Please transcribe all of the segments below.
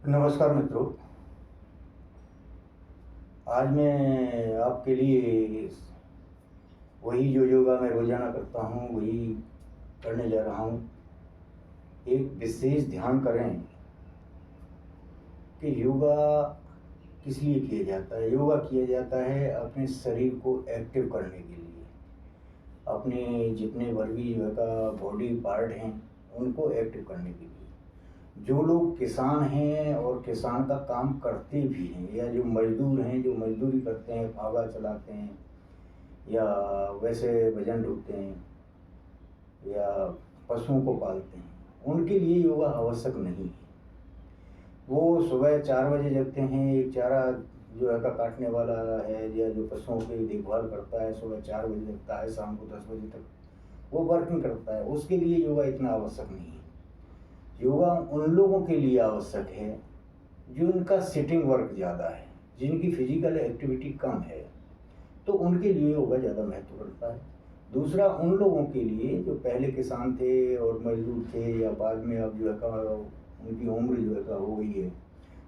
नमस्कार मित्रों। आज मैं आपके लिए वही जो योगा मैं रोज़ाना करता हूँ वही करने जा रहा हूँ। एक विशेष ध्यान करें कि योगा किस लिए किया जाता है। योगा किया जाता है अपने शरीर को एक्टिव करने के लिए, अपने जितने भी जो है का बॉडी पार्ट हैं उनको एक्टिव करने के लिए। जो लोग किसान हैं और किसान का काम करते भी हैं, या जो मजदूर हैं जो मजदूरी करते हैं, फावड़ा चलाते हैं या वैसे वजन ढोते हैं या पशुओं को पालते हैं, उनके लिए योगा आवश्यक नहीं है। वो सुबह 4 बजे जगते हैं, एक चारा जो है का काटने वाला है या जो पशुओं की देखभाल करता है सुबह 4 बजे जगता है, शाम को 10 बजे तक वो वर्किंग करता है, उसके लिए योगा इतना आवश्यक नहीं है। योगा उन लोगों के लिए आवश्यक है जो उनका सिटिंग वर्क ज़्यादा है, जिनकी फिजिकल एक्टिविटी कम है, तो उनके लिए योगा ज़्यादा महत्व रखता है। दूसरा, उन लोगों के लिए जो पहले किसान थे और मजदूर थे या बाद में अब जो है उनकी उम्र जो है हो गई है,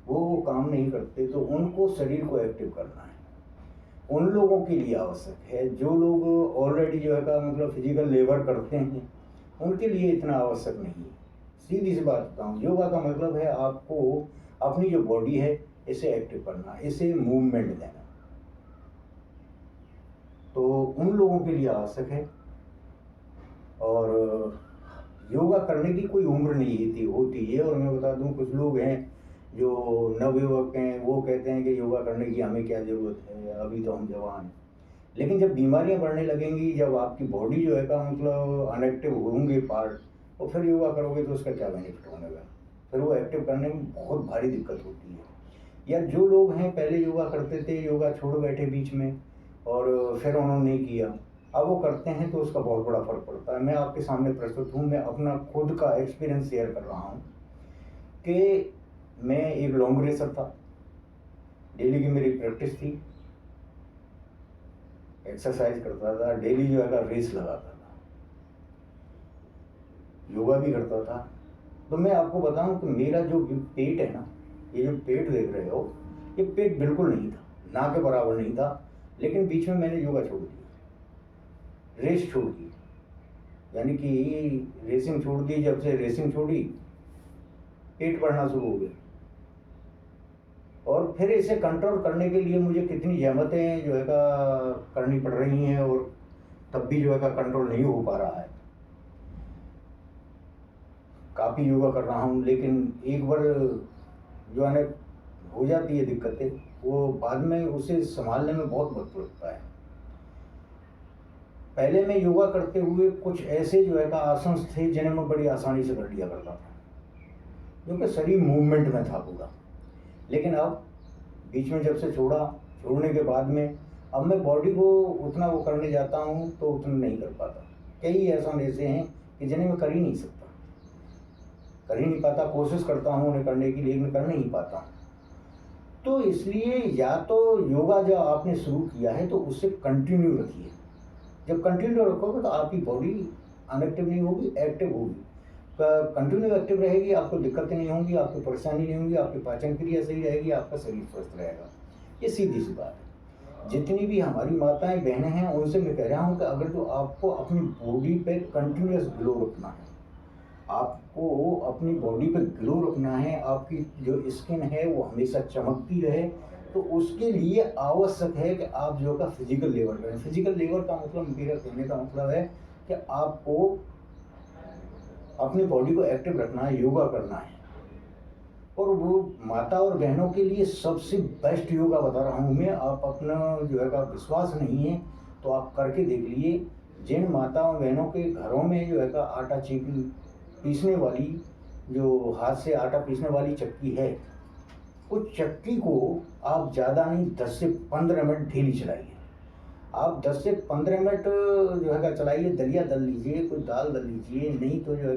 वो काम नहीं करते, तो उनको शरीर को एक्टिव करना है। उन लोगों के लिए आवश्यक है। जो लोग ऑलरेडी जो है मतलब फिजिकल लेबर करते हैं उनके लिए इतना आवश्यक नहीं है। सीधी सी बात बताऊँ, योगा का मतलब है आपको अपनी जो बॉडी है इसे एक्टिव करना, इसे मूवमेंट देना। तो उन लोगों के लिए आवश्यक है। और योगा करने की कोई उम्र नहीं होती है। और मैं बता दूं, कुछ लोग हैं जो नवयुवक हैं, वो कहते हैं कि योगा करने की हमें क्या ज़रूरत है, अभी तो हम जवान हैं। लेकिन जब बीमारियां बढ़ने लगेंगी, जब आपकी बॉडी जो है मतलब अनएक्टिव होंगे पार्ट, तो फिर योगा करोगे तो उसका क्या बेनिफिट होने का। फिर वो एक्टिव करने में बहुत भारी दिक्कत होती है। या जो लोग हैं पहले योगा करते थे, योगा छोड़ बैठे बीच में और फिर उन्होंने नहीं किया, अब वो करते हैं तो उसका बहुत बड़ा फर्क पड़ता है। मैं आपके सामने प्रस्तुत हूँ, मैं अपना खुद का एक्सपीरियंस शेयर कर रहा हूँ कि मैं एक लॉन्ग रेसर था। डेली की मेरी प्रैक्टिस थी, एक्सरसाइज करता था, डेली जो है रेस लगाता था, योगा भी करता था। तो मैं आपको बताऊं कि मेरा जो पेट है ना, ये जो पेट देख रहे हो, ये पेट बिल्कुल नहीं था, ना के बराबर नहीं था। लेकिन बीच में मैंने योगा छोड़ दिया, रेस छोड़ दी, यानी कि रेसिंग छोड़ दी। जब से रेसिंग छोड़ी, पेट बढ़ना शुरू हो गया। और फिर इसे कंट्रोल करने के लिए मुझे कितनी जहमतें जो है करनी पड़ रही हैं, और तब भी जो है कंट्रोल नहीं हो पा रहा है। काफ़ी योगा कर रहा हूँ, लेकिन एक बार जो है हो जाती है दिक्कतें, वो बाद में उसे संभालने में बहुत वक्त लगता है। पहले मैं योगा करते हुए कुछ ऐसे जो है आसन थे जिन्हें मैं बड़ी आसानी से कर लिया करता था, क्योंकि शरीर मूवमेंट में था पूरा। लेकिन अब बीच में जब से छोड़ने के बाद में अब मैं बॉडी को उतना वो करने जाता हूँ तो उतना नहीं कर पाता। कई आसन ऐसे हैं कि जिन्हें मैं कर ही नहीं सकता, कर ही नहीं पाता। कोशिश करता हूँ उन्हें करने की, लेकिन कर नहीं पाता। तो इसलिए या तो योगा जो आपने शुरू किया है तो उससे कंटिन्यू रखिए। जब कंटिन्यू रखोगे तो आपकी बॉडी अनएक्टिव नहीं होगी, एक्टिव होगी। कंटिन्यू एक्टिव रहेगी, आपको दिक्कतें नहीं होंगी, आपको परेशानी नहीं होगी, आपकी पाचन क्रिया सही रहेगी, आपका शरीर स्वस्थ रहेगा। ये सीधी सी बात है। जितनी भी हमारी माताएं बहनें हैं उनसे मैं कह रहा हूँ कि अगर जो आपको अपनी बॉडी पे कंटिन्यूस ग्लो रखना है, आपको अपनी बॉडी पे ग्लो रखना है, आपकी जो स्किन है वो हमेशा चमकती रहे, तो उसके लिए आवश्यक है कि आप जो का फिजिकल लेबर करें। फिजिकल लेबर का मतलब, मेरा कहने का मतलब है कि आपको अपनी बॉडी को एक्टिव रखना है, योगा करना है। और वो माता और बहनों के लिए सबसे बेस्ट योगा बता रहा हूँ मैं। आप अपना जो है विश्वास नहीं है तो आप करके देख लिए। जिन माताओं बहनों के घरों में जो है आटा पीसने वाली, जो हाथ से आटा पीसने वाली चक्की है, उस चक्की को आप ज़्यादा नहीं 10 से 15 मिनट डेली चलाइए। आप 10 से 15 मिनट जो है चलाइए, दलिया दल लीजिए, कोई दाल दल लीजिए, नहीं तो जो है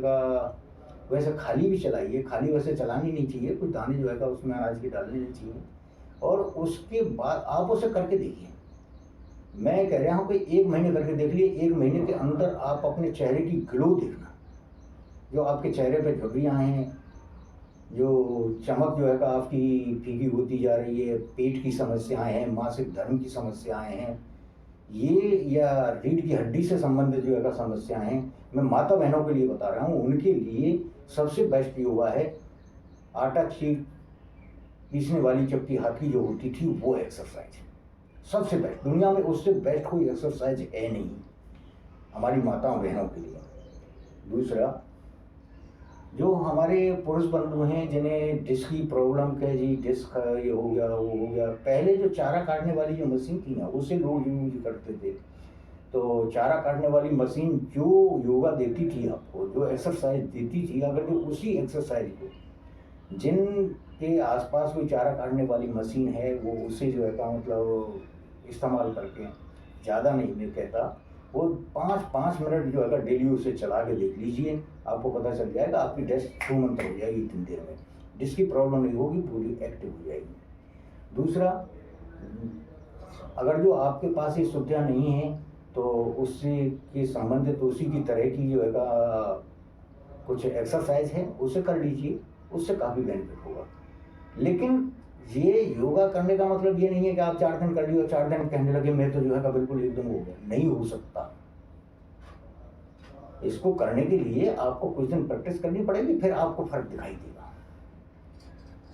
वैसे खाली भी चलाइए। खाली वैसे चलानी नहीं चाहिए, कुछ दाने जो है उसमें अनाज के डालने नहीं चाहिए। और उसके बाद आप उसे करके देखिए। मैं कह रहा हूँ कि 1 महीने करके देख लिए। 1 महीने के अंदर आप अपने चेहरे की ग्लो देखना, जो आपके चेहरे पे झुर्रियाँ हैं, जो चमक जो है का आपकी फीकी होती जा रही है, पेट की समस्याएं हैं, मासिक धर्म की समस्याएं हैं, ये या रीढ़ की हड्डी से संबंधित जो है का समस्याएं हैं, मैं माता बहनों के लिए बता रहा हूँ, उनके लिए सबसे बेस्ट योगा है आटा खीर पीसने वाली चक्की हाथ की जो होती थी वो एक्सरसाइज। सबसे बेस्ट, दुनिया में उससे बेस्ट कोई एक्सरसाइज है नहीं हमारी माताओं बहनों के लिए। दूसरा, जो हमारे पुरुष बंधु हैं जिन्हें डिस्क की प्रॉब्लम के जी डिस्क ये हो गया वो हो गया, पहले जो चारा काटने वाली जो मशीन थी ना उसे लोग यूज करते थे। तो चारा काटने वाली मशीन जो योगा देती थी आपको, जो एक्सरसाइज देती थी, अगर जो उसी एक्सरसाइज को जिनके आसपास कोई चारा काटने वाली मशीन है वो उसे जो है का मतलब इस्तेमाल करके, ज़्यादा नहीं मैं कहता, वो 5-5 मिनट जो है डेली उसे चला के देख लीजिए, आपको पता चल जाएगा आपकी डेस्क 2 मंथ हो जाएगी इतनी देर में, डिस्क की प्रॉब्लम नहीं होगी, पूरी एक्टिव हो जाएगी। दूसरा, अगर जो आपके पास ये सुविधा नहीं है तो उससे के संबंधित उसी की तरह की जो है का कुछ एक्सरसाइज है उसे कर लीजिए, उससे काफ़ी बेनिफिट होगा। लेकिन ये योगा करने का मतलब ये नहीं है कि आप 4 दिन कर लिए और 4 दिन कहने लगे मैं तो जो है का बिल्कुल एकदम हो गया, नहीं हो सकता। इसको करने के लिए आपको कुछ दिन प्रैक्टिस करनी पड़ेगी, फिर आपको फर्क दिखाई देगा।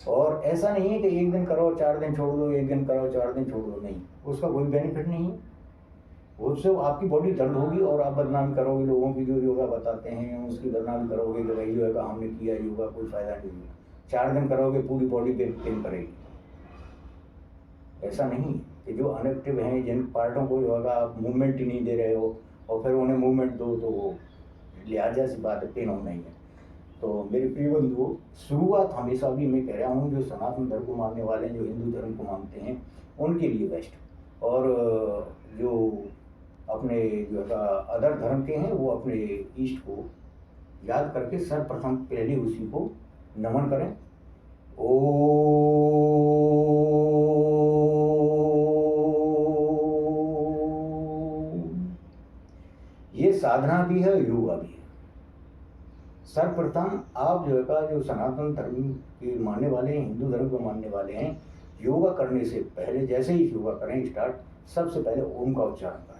और ऐसा नहीं है कि एक दिन करो 4 दिन छोड़ दो, एक दिन करो 4 दिन छोड़ दो, नहीं, उसका कोई बेनिफिट नहीं है। उससे आपकी बॉडी दर्द होगी और आप बदनाम करोगे लोगों की जो योगा बताते हैं, उसकी बदनाम करोगे कि भाई जो है हमने किया योगा, कोई फायदा नहीं हुआ। 4 दिन करोगे पूरी बॉडी पेन करेगी। ऐसा नहीं कि जो अनएक्टिव हैं, जिन पार्टों को योगा आप मूवमेंट ही नहीं दे रहे हो और फिर उन्हें मूवमेंट दो तो वो लिहाजा सी बात है, पेन होना ही है। तो मेरे प्रिय बंधुओं, शुरुआत हमेशा भी मैं कह रहा हूँ जो सनातन धर्म को मानने वाले हैं, जो हिंदू धर्म को मानते हैं, उनके लिए बेस्ट। और जो अपने जो है अदर धर्म के हैं वो अपने ईष्ट को याद करके सर्वप्रथम पहले उसी को नमन करें। ये साधना भी है, योगा भी है। सर्वप्रथम आप जो है का जो सनातन धर्म के मानने वाले हैं, हिंदू धर्म को मानने वाले हैं, योगा करने से पहले जैसे ही योगा करें स्टार्ट, सबसे पहले ओम का उच्चारण करें।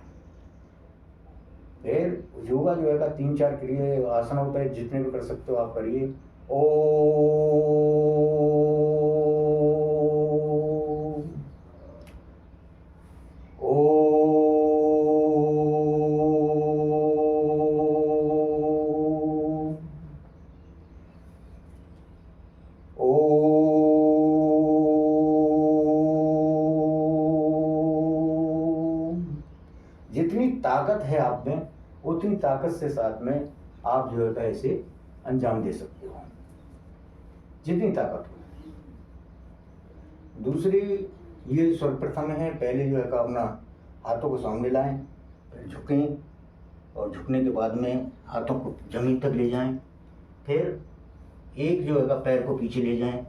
फिर योगा जो है का 3-4 क्रिया आसन होता है, जितने भी कर सकते हो आप करिए। ओ जितनी ताकत है आप में उतनी ताकत से साथ में आप जो है इसे अंजाम दे सकते हो, जितनी ताकत हो। दूसरी, ये सर्वप्रथम है, पहले जो है अपना हाथों को सामने लाएं, फिर झुकें और झुकने के बाद में हाथों को जमीन तक ले जाएं, फिर एक जो है पैर को पीछे ले जाएं,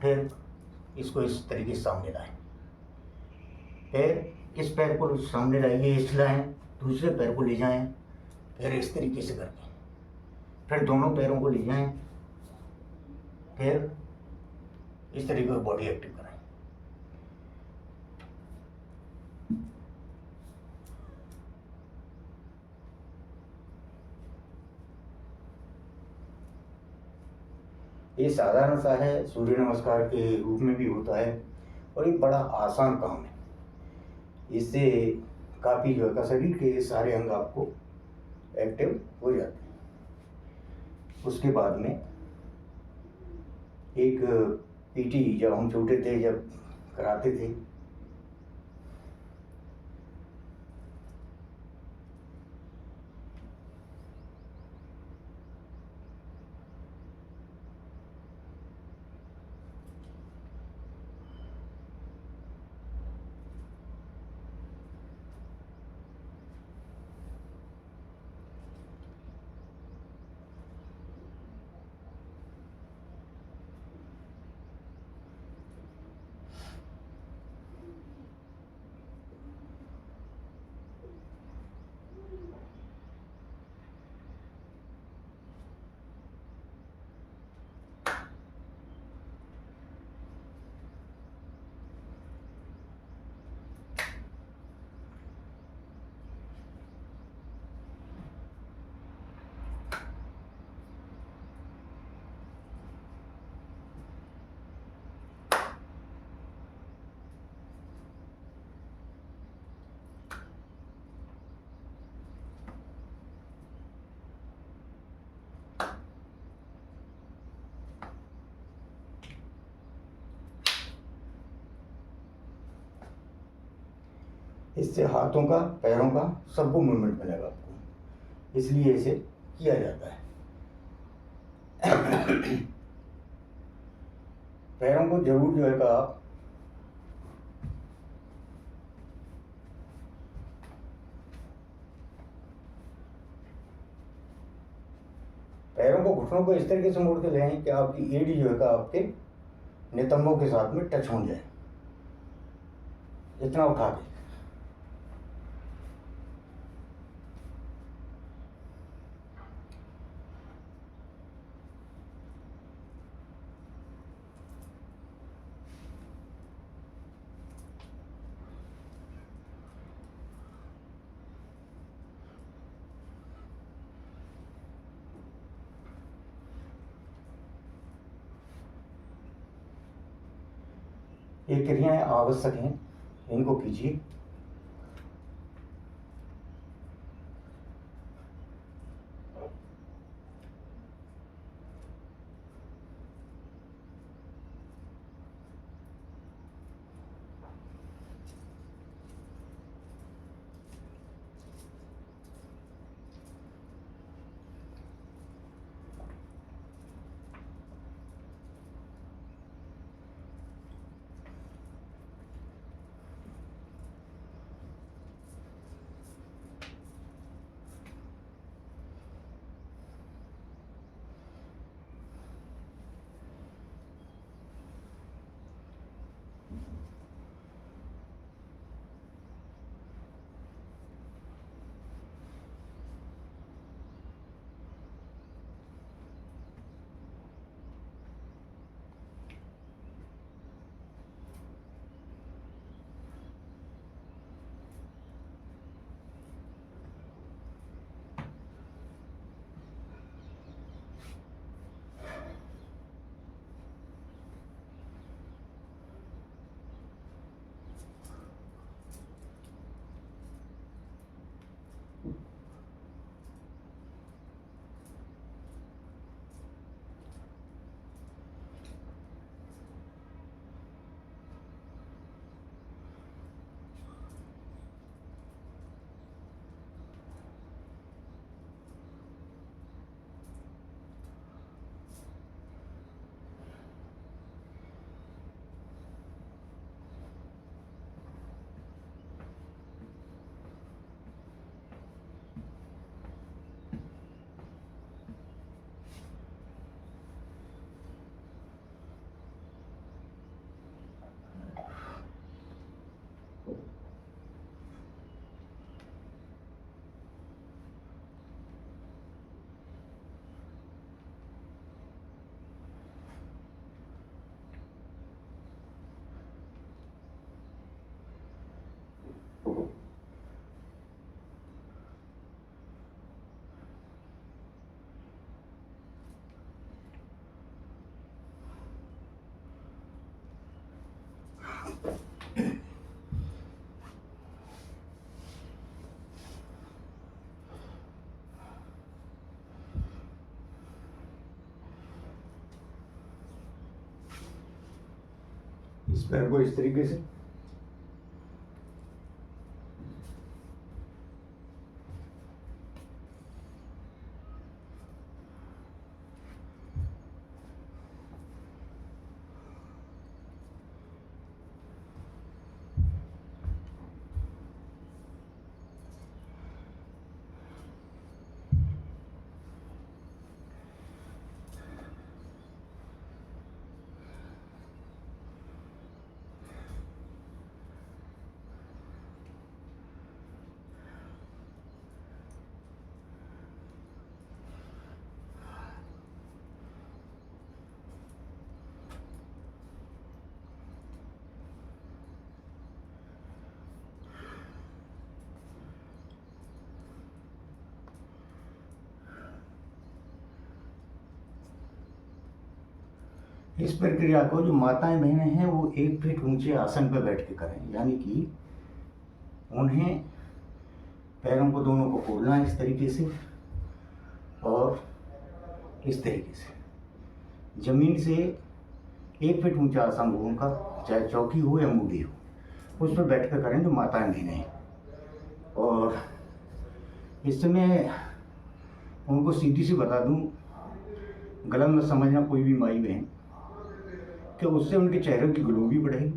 फिर इसको इस तरीके से सामने लाएं, फिर इस पैर को सामने लाइए, इस लाएं, दूसरे पैर को ले जाएं, फिर इस तरीके से करके, फिर दोनों पैरों को ले जाएं, फिर इस तरीके से बॉडी एक्टिव कराएं। ये साधारण सा है, सूर्य नमस्कार के रूप में भी होता है और ये बड़ा आसान काम है। इससे काफ़ी जो है शरीर के सारे अंग आपको एक्टिव हो जाते हैं। उसके बाद में एक पीटी जब हम छोटे थे, जब कराते थे, इससे हाथों का, पैरों का सबको मूवमेंट मिलेगा आपको, इसलिए इसे किया जाता है। पैरों को जरूर जो है का आप पैरों को, घुटनों को इस तरीके से मोड़ के ले आएं कि आपकी एड़ी जो है का आपके नितंबों के साथ में टच हो जाए, इतना उठा के। ये क्रियाएं आवश्यक हैं, इनको कीजिए। इस पैर को इस तरीके से इस प्रक्रिया को जो माताएं बहनें हैं वो 1 फीट ऊंचे आसन पर बैठ के करें, यानी कि उन्हें पैरों को दोनों को खोलना है इस तरीके से और इस तरीके से जमीन से 1 फीट ऊंचा आसन हो उनका, चाहे चौकी हो या मूढ़ी हो, उस पर बैठ कर करें जो माताएं बहनें हैं। और इस समय उनको सीधी सी बता दूं, गलत मत समझना कोई भी माई बहन, कि उससे उनके चेहरे की ग्लो भी बढ़ेगी,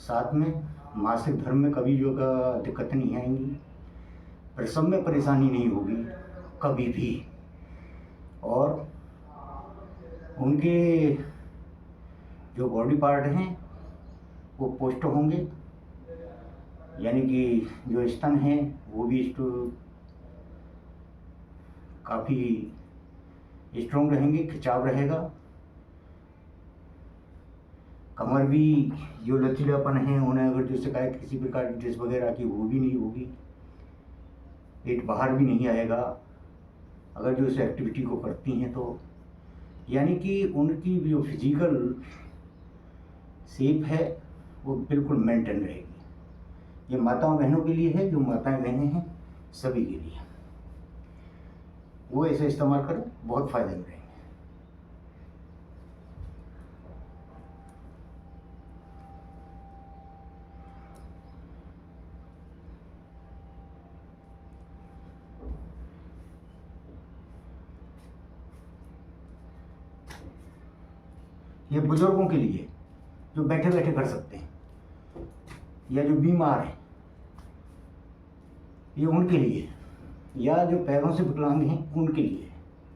साथ में मासिक धर्म में कभी जो का दिक्कत नहीं आएंगी, प्रसव में परेशानी नहीं होगी कभी भी, और उनके जो बॉडी पार्ट हैं वो पुष्ट होंगे, यानी कि जो स्तन हैं वो भी काफ़ी स्ट्रॉन्ग रहेंगे, खिंचाव रहेगा, कमर भी जो लचीलापन है, उन्हें अगर जो शिकायत किसी प्रकार की डिस्क वगैरह की वो भी नहीं होगी, पेट बाहर भी नहीं आएगा अगर जो इस एक्टिविटी को करती हैं तो, यानी कि उनकी जो फिजिकल शेप है वो बिल्कुल मेंटेन रहेगी। ये माताओं बहनों के लिए है, जो माताएं बहनें हैं सभी के लिए, वो ऐसे इस्तेमाल करें, बहुत फ़ायदे में रहेंगे। ये बुजुर्गों के लिए जो बैठे बैठे कर सकते हैं, या जो बीमार हैं, ये उनके लिए, या जो पैरों से विकलांग हैं उनके लिए,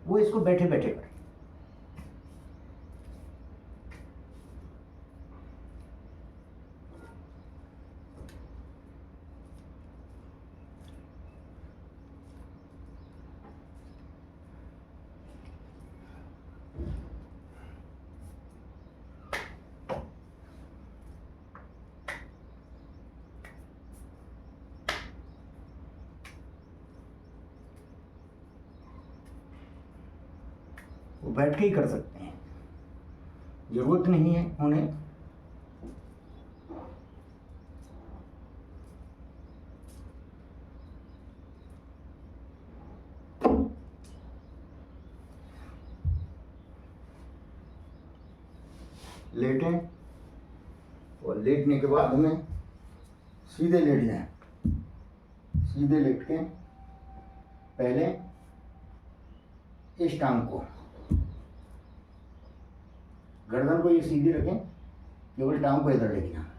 वो इसको बैठे बैठे करें। वो बैठ के ही कर सकते हैं, जरूरत नहीं है उन्हें लेटें, और लेटने के बाद हमें सीधे लेट जाएं। सीधे लेट के पहले इस टांग को, गर्दन को ये सीधी रखें, केवल टांग को इधर लेके जाना,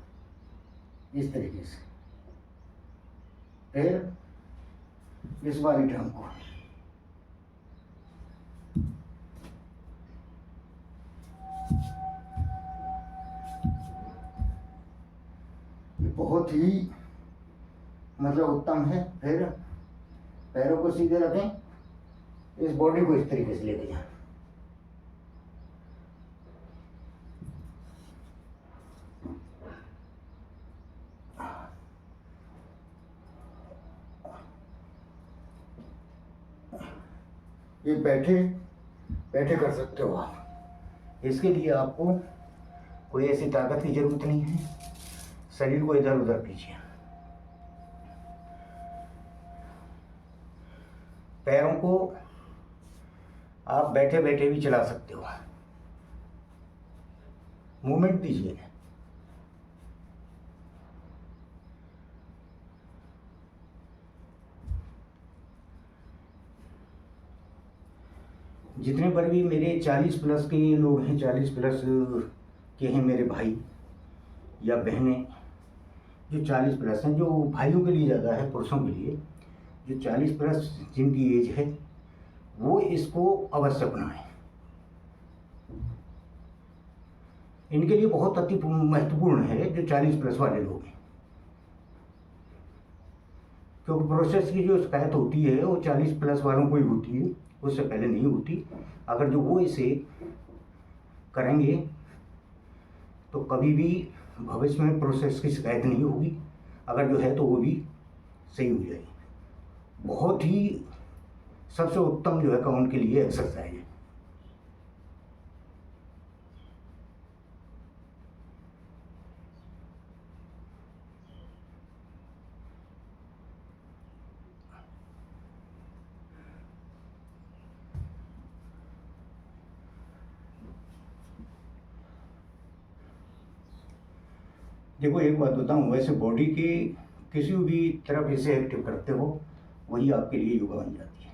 इस तरीके से, फिर इस वाली टांग को बहुत ही मतलब उत्तम है। फिर पैरों को सीधे रखें, इस बॉडी को इस तरीके से लेके जाएं। ये बैठे बैठे कर सकते हो आप। इसके लिए आपको कोई ऐसी ताकत की जरूरत नहीं है, शरीर को इधर उधर कीजिए। पैरों को आप बैठे बैठे भी चला सकते हो, मूवमेंट दीजिए। जितने पर भी मेरे 40 प्लस के लोग हैं, 40 प्लस के हैं मेरे भाई या बहनें, जो 40 प्लस हैं, जो भाइयों के लिए ज़्यादा है, पुरुषों के लिए, जो 40 प्लस जिनकी एज है वो इसको अवश्य अपनाएं। इनके लिए बहुत अति महत्वपूर्ण है जो 40 प्लस वाले लोग हैं, क्योंकि प्रोसेस की जो शिकायत होती है वो 40 प्लस वालों को ही होती है, उससे पहले नहीं होती। अगर जो वो इसे करेंगे तो कभी भी भविष्य में प्रोसेस की शिकायत नहीं होगी, अगर जो है तो वो भी सही हो जाएगी। बहुत ही सबसे उत्तम जो है का उनके लिए एक्सरसाइज है। देखो एक बात बताऊं, वैसे बॉडी के किसी भी तरफ इसे एक्टिव करते हो वही आपके लिए योगा बन जाती है।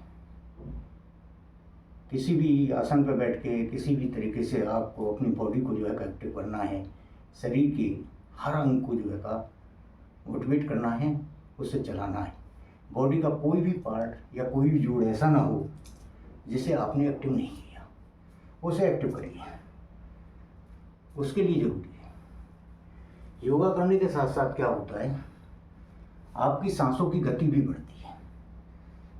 किसी भी आसन पर बैठ के किसी भी तरीके से आपको अपनी बॉडी को जो है एक्टिव करना है, शरीर के हर अंग को जो है का मोटिवेट करना है, उससे चलाना है। बॉडी का कोई भी पार्ट या कोई भी जोड़ ऐसा ना हो जिसे आपने एक्टिव नहीं किया, उसे एक्टिव करिए। उसके लिए जरूरी है योगा करने के साथ साथ क्या होता है, आपकी सांसों की गति भी बढ़ती है,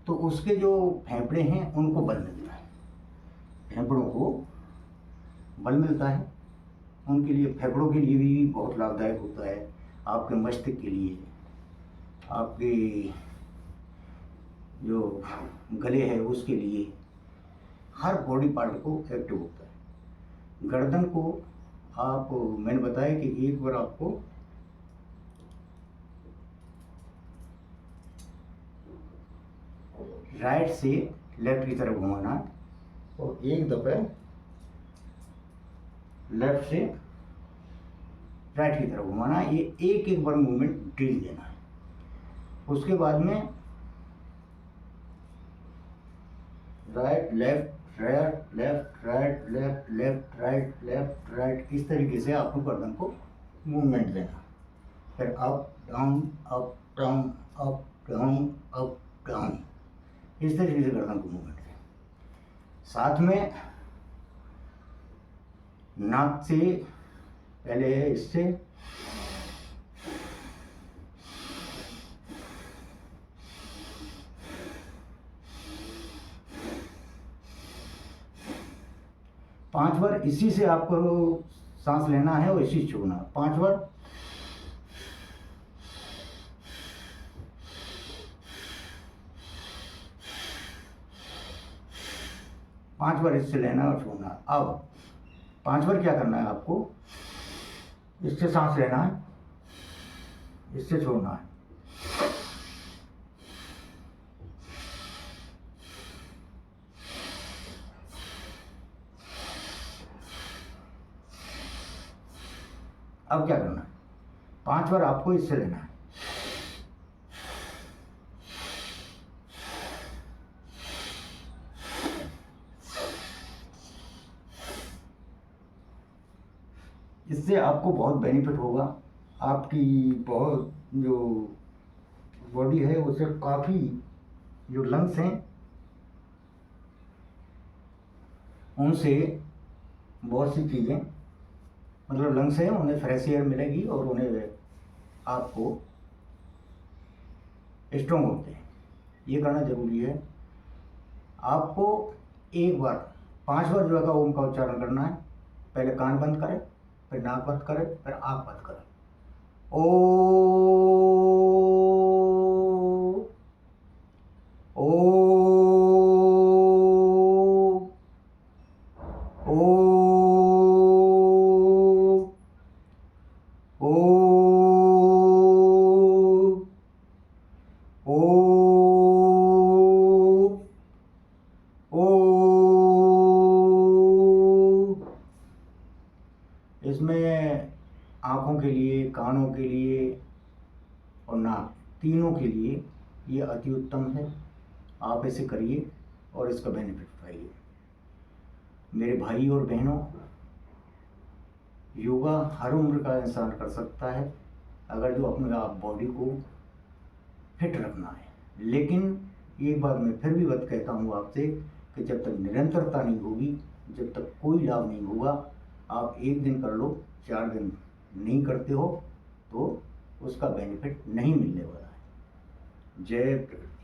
तो उसके जो फेफड़े हैं उनको बल मिलता है, फेफड़ों को बल मिलता है। उनके लिए, फेफड़ों के लिए भी बहुत लाभदायक होता है, आपके मस्तिष्क के लिए, आपके जो गले है उसके लिए, हर बॉडी पार्ट को एक्टिव होता है। गर्दन को आप, मैंने बताया कि एक बार आपको राइट से लेफ्ट की तरफ घुमाना और एक दफे लेफ्ट से राइट की तरफ घुमाना। ये एक एक बार मूवमेंट डेली देना है। उसके बाद में right left right left right left left right left right, इस तरीके से आपको गर्दन को मूवमेंट देना। फिर up down up down up down up down, इस तरीके से गर्दन को मूवमेंट दें। साथ में नाक से पहले इससे पांच बार इसी से आपको सांस लेना है और इसी छोड़ना। 5 बार, इससे लेना और छोड़ना। अब 5 बार क्या करना है आपको, इससे सांस लेना है, इससे छोड़ना है। अब क्या करना है, 5 बार आपको इससे लेना है, इससे आपको बहुत बेनिफिट होगा। आपकी बहुत जो बॉडी है उससे काफ़ी, जो लंग्स हैं उनसे बहुत सी चीज़ें, मतलब लंग्स हैं उन्हें फ्रेश एयर मिलेगी और उन्हें आपको स्ट्रॉन्ग होते हैं। ये करना ज़रूरी है। आपको एक बार 5 बार जो है ओम का उच्चारण करना है। पहले कान बंद करें, फिर नाक बंद करें, फिर आँख बंद करें। ओ ओ ओ ओ ओ ओ। इसमें आँखों के लिए, कानों के लिए और नाक, तीनों के लिए ये अति उत्तम है। आप ऐसे करिए और इसका बेनिफिट उठाइए। मेरे भाई और बहनों, योगा हर उम्र का इंसान कर सकता है अगर जो अपने आप बॉडी को फिट रखना है। लेकिन एक बात मैं फिर भी बात कहता हूँ आपसे कि जब तक निरंतरता नहीं होगी, जब तक कोई लाभ नहीं होगा, आप 1 दिन कर लो, 4 दिन नहीं करते हो तो उसका बेनिफिट नहीं मिलने वाला है। जय प्रकृति।